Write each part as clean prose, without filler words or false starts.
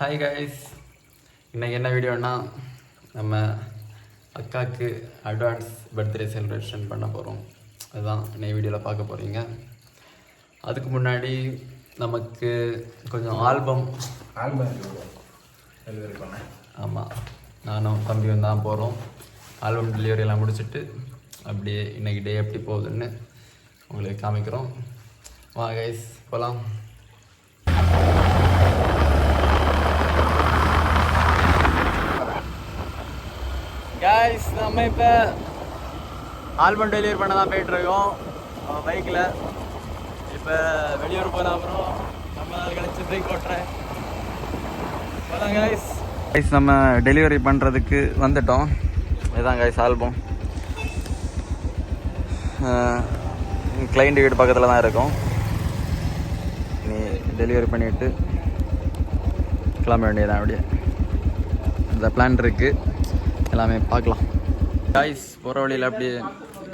Hi guys, இன்றைக்கி என்ன வீடியோன்னா நம்ம அக்காவுக்கு அட்வான்ஸ் பர்த்டே செலிப்ரேஷன் பண்ண போகிறோம். அதுதான் இன்னைக்கு வீடியோவில் பார்க்க போகிறீங்க. அதுக்கு முன்னாடி நமக்கு கொஞ்சம் ஆல்பம் டெலிவரி பண்ணேன். ஆமாம், நானும் தம்பியும் தான் போகிறோம். ஆல்பம் டெலிவரியெல்லாம் முடிச்சுட்டு அப்படியே இன்றைக்கி டே எப்படி போகுதுன்னு உங்களுக்கு காமிக்கிறோம். வா கைஸ் போகலாம். கைஸ், நம்ம இப்போ ஆல்பம் டெலிவரி பண்ண தான் போயிட்டுருக்கோம் பைக்கில். இப்போ வெளியூர் போன அப்புறம் நம்ம நாள் கழிச்சு பிரேக் ஓட்டுறேன். கைஸ் கைஸ் நம்ம டெலிவரி பண்ணுறதுக்கு வந்துட்டோம். இதுதான் கைஸ் ஆல்பம். கிளைண்ட் வீடு பக்கத்தில் தான் இருக்கும். நீ டெலிவரி பண்ணிவிட்டு கிளம்ப வேண்டியதான். அப்படியே இந்த பிளான் இருக்குது, எல்லாமே பார்க்கலாம். கைஸ் போகிற வழியில் அப்படியே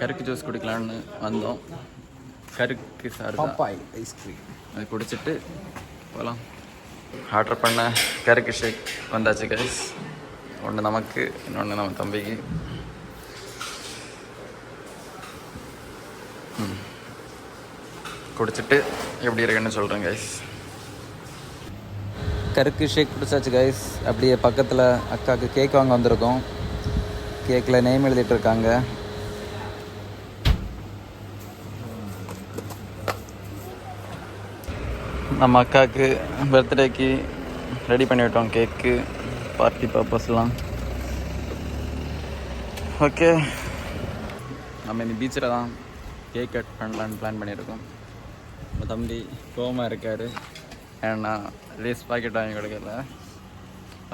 கருக்கு ஜூஸ் குடிக்கலான்னு வந்தோம். கருக்கு சார் பப்பாய் ஐஸ்கிரீம் அது குடிச்சிட்டு போகலாம். ஆர்டர் பண்ண கருக்கு ஷேக் வந்தாச்சு கைஸ். ஒன்று நமக்கு, இன்னொன்று நம்ம தம்பிக்கு. குடிச்சிட்டு எப்படி இருக்குன்னு சொல்கிறேன் கைஸ். கருக்கு ஷேக் குடிச்சாச்சு கைஸ். அப்படியே பக்கத்தில் அக்காவுக்கு கேக் வாங்க வந்திருக்கோம். கேக்கில் நேம் எழுதிட்டு இருக்காங்க. நம்ம அக்காவுக்கு பர்த்டேக்கு ரெடி பண்ணிவிட்டோம் கேக்கு, பார்ட்டி பர்பஸ்லாம். ஓகே, நம்ம இந்த பீச்சில் தான் கேக் கட் பண்ணலான்னு பிளான் பண்ணியிருக்கோம். நம்ம தம்பி கோவமாக இருக்கார், ஏன்னா லேஸ் பாக்கெட் வாங்கி கொடுக்கல.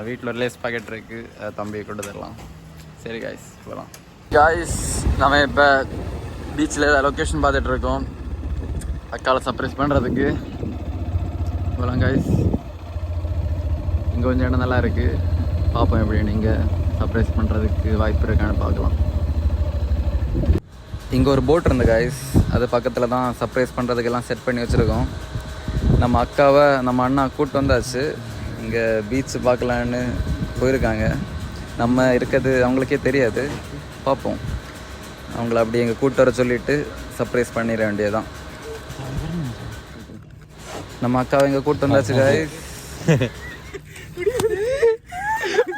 வீட்டில் ஒரு லேஸ் பாக்கெட் இருக்குது, தம்பி கொண்டு தரலாம். சரி காய்ஸ் போகலாம். காய்ஸ், நம்ம இப்போ பீச்சில் லொக்கேஷன் பார்த்துட்ருக்கோம் அக்காவை சர்ப்ரைஸ் பண்ணுறதுக்கு. போகலாம் காய்ஸ். இங்கே கொஞ்சம் இடம் நல்லா இருக்குது, பார்ப்போம் எப்படி நீங்கள் சர்ப்ரைஸ் பண்ணுறதுக்கு வாய்ப்பு இருக்கான்னு பார்க்கலாம். இங்கே ஒரு போட் இருந்த காய்ஸ், அது பக்கத்தில் தான் சர்ப்ரைஸ் பண்ணுறதுக்கெல்லாம் செட் பண்ணி வச்சுருக்கோம். நம்ம அக்காவை நம்ம அண்ணா கூப்பிட்டு வந்தாச்சு. இங்கே பீச்சு பார்க்கலான்னு போயிருக்காங்க. நம்ம இருக்கிறது அவங்களுக்கே தெரியாது, பார்ப்போம். அவங்கள அப்படி எங்கள் கூட்டு வர சொல்லிவிட்டு சர்ப்ரைஸ் பண்ணிட வேண்டியதுதான். நம்ம அக்காவை இங்கே கூப்பிட்டு வந்தாச்சு காய்ஸ்.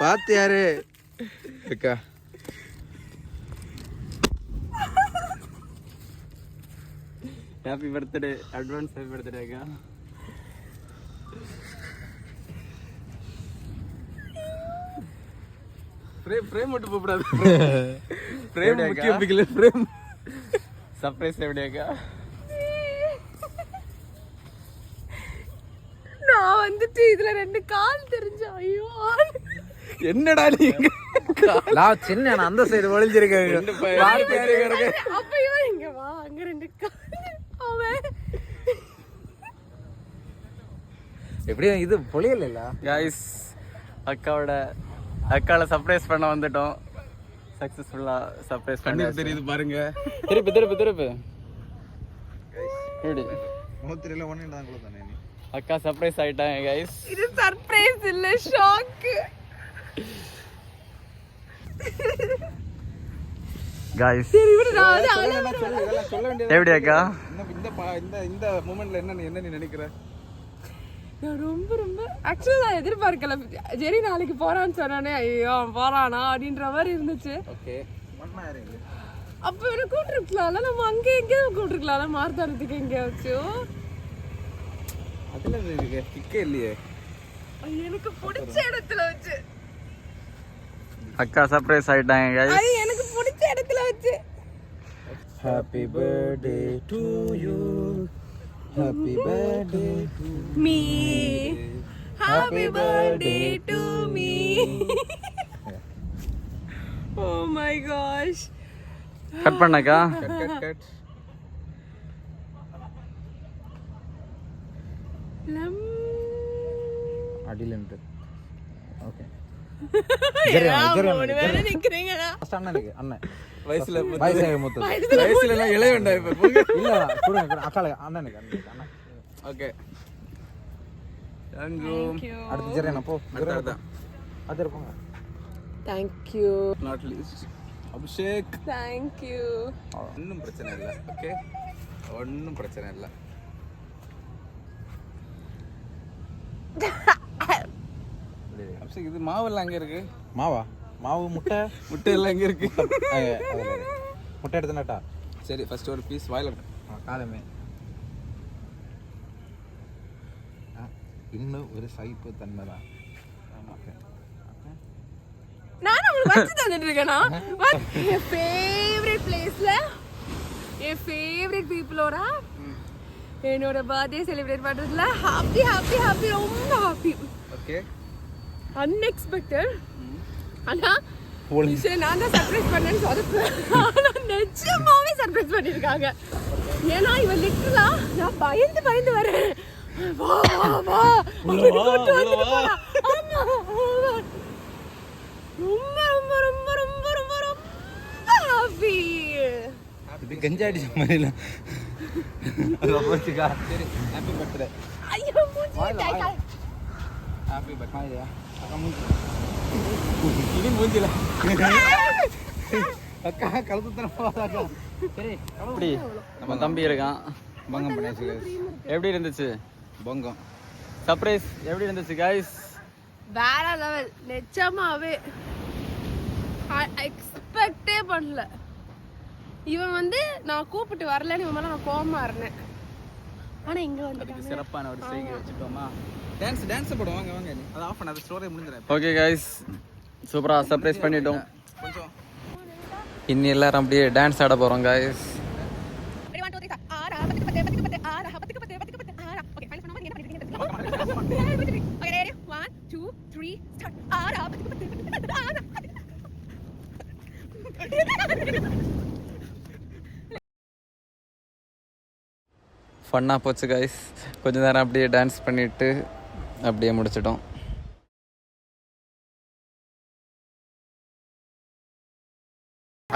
பார்த்து யாரு அக்கா? Happy birthday, advance happy birthday அக்கா. ஃப்ரேம் மட்டும் போகக்கூடாது. ஃப்ரேம் முக்கியம், பிகில ஃப்ரேம். சர்ப்ரைஸ் எப்படியாக்கா? நான் வந்துட்டு இதுல 2 கால் தெரிஞ்ச. ஐயோ என்னடா நீங்க? நான் சின்ன அந்த சைடு ஒளிஞ்சிருக்கேன். அப்பயோ இங்க வா, அங்க 2 கால். அவன் எப்படியும் இது பொழியல. கைஸ், அக்காவை சர்ப்ரைஸ் பண்ண வந்துட்டோம். சக்ஸஸ்ஃபுல்லாக சர்ப்ரைஸ் பண்ணி தெரியுது பாருங்க. திருப்பு எப்படி மூத்திரில ஒண்ணு தானே. அக்கா சர்ப்ரைஸ் ஆயிட்டாங்க கைஸ். இது சர்ப்ரைஸ் இல்ல, ஷாக். கைஸ் சொல்ல வேண்டியது எப்படி அக்கா? இந்த மூமெண்ட்ல என்ன நீ நினைக்கிற? நான் ரொம்ப ஆக்சுவலா நான் எதிர்பார்க்கல. சரி நாளைக்கு போறான்னு சொன்னானே, ஐயோ அவன் போறானா அப்படின்ற மாதிரி இருந்துச்சு. ஓகே, அப்ப எனக்கு கூப்பிட்டுருக்கலாம்ல, நம்ம அங்க எங்கேயோ கூப்பிட்டுருக்கலாம்ல, மார்த்தாரத்துக்கு எங்கேயாச்சும். அதுல கிக்கே இல்லையே. எனக்கு பிடிச்ச இடத்துல வச்சு அக்கா சர்ப்ரைஸ் ஆயிட்டாங்க கைஸ். எனக்கு பிடிச்ச இடத்துல வச்சு. Happy birthday to you, happy birthday to me, happy birthday to me. Oh my gosh. Cut பண்ணக்கா. கட். அடிலன்ட்டு. ஓகே. அண்ணன் வயசுல இளையண்டா இப்ப. இல்ல கொடுங்க அக்கால அண்ணனுக்கு. Okay thank you. அடுத்து ஜெரி நான் போ. அது போங்க. Thank you. Not least Abhishek. Thank you. ஒன்றும் பிரச்சனை இல்லை. ஓகே, ஒன்றும் பிரச்சனை இல்லை. அபிஷேக் இது மாவெல்லாம் அங்கே இருக்கு. மாவா? மாவு முட்டை எல்லாம் எங்கே இருக்கு? முட்டை எடுத்துனாட்டா? சரி, ஃபர்ஸ்ட் ஒரு பீஸ் வாயில். காலமே இன்னும் ஒரு சைப்பு தன்மை தான். நான் உங்களுக்கு வச்சு தந்துட்டு இருக்கேனா? என் ஃபேவரட் பிளேஸ்ல என் ஃபேவரட் பீப்புளோட என்னோட பர்த்டே செலிப்ரேட் பண்றதுல ஹாப்பி ஹாப்பி ஹாப்பி ரொம்ப ஹாப்பி. Okay, unexpected. ஆனா விஷயம் நான் தான் சர்ப்ரைஸ் பண்ணேன்னு சொதப்பேன். ஆனா நிஜமாவே சர்ப்ரைஸ் பண்ணிருக்காங்க. ஏன்னா இவன் லிட்டரலா நான் பயந்து வரேன். வா வா வா ரொம்ப ரொம்ப ரொம்ப ரொம்ப ரொம்ப ரொம்ப ஹாப்பி. இது கஞ்சா அடிச்ச மாதிரி இல்லை. அது போச்சுக்கா. சரி, ஹாப்பி பர்த்டே. ஐயோ மூஞ்சி ஹாப்பி பர்த்டே. அக்கா மூஞ்சி இனி மூஞ்சில அக்கா கழுத்து தரப்பா. சரி, எப்படி நம்ம தம்பி இருக்கான். பங்கம் பண்ணியாச்சு guys. எப்படி இருந்துச்சு பங்கம் சர்ப்ரைஸ்? எப்படி இருந்துச்சு கைஸ்? வேற லெவல். நிஜமாவே எக்ஸ்பெக்டே பண்ணல. இவன் வந்து நான் கூப்பிட்டு வரலன்னு இவன் மேல நான் கோவமா இருந்தேன். ஆனா இங்க வந்து சிறப்பான ஒரு செய்கை வச்சுட்டோமா? டான்ஸ் போடுவோம். வாங்க வாங்க, அது ஆஃப் பண்ண, அது ஸ்டோரி முடிஞ்சிடும். ஓகே கைஸ், சூப்பராக சர்ப்ரைஸ் பண்ணிட்டோம். கொஞ்சம் இன்னி எல்லாரும் அப்படியே டான்ஸ் ஆட போகிறோம் கைஸ். ஃபன்னாக போச்சு கைஸ். கொஞ்ச நேரம் அப்படியே டான்ஸ் பண்ணிட்டு அப்படியே முடிச்சிட்டோம்.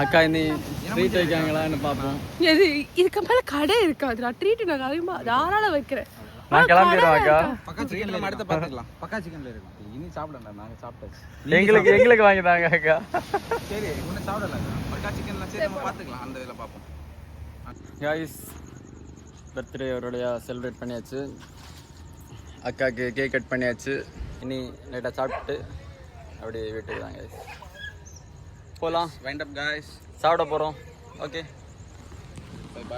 அக்கா இனி ட்ரீட் வைக்காங்களான்னு பார்ப்போம். இதுக்கு மேல கடை இருக்காதுடா. ட்ரீட் நான் அதிகமா தாராளம் வைக்கிறேன். நான் கிளம்பிடுவோம் அக்கா. பக்கா சிக்கன்ல நம்ம அடுத்து பார்த்துக்கலாம். பக்கா சிக்கன்ல இருக்கும். இனி சாப்பிடலாம், நாங்கள் சாப்பிட்டாச்சு. எங்களுக்கு வாங்கி தாங்க அக்கா. சரி, இன்னும் சாப்பிடலாம். பக்கா சிக்கன்ல சரி நம்ம பார்த்துக்கலாம். அந்த இதில் பார்ப்போம். கைஸ், பர்த்டே அவருடைய செலிப்ரேட் பண்ணியாச்சு. அக்காவுக்கு கேக் கட் பண்ணியாச்சு. இனி லைட்டாக சாப்பிட்டு அப்படியே வீட்டுக்கு தான் கைஸ் போகலாம். Wind up guys. சாப்பிட போகிறோம். Okay, bye by.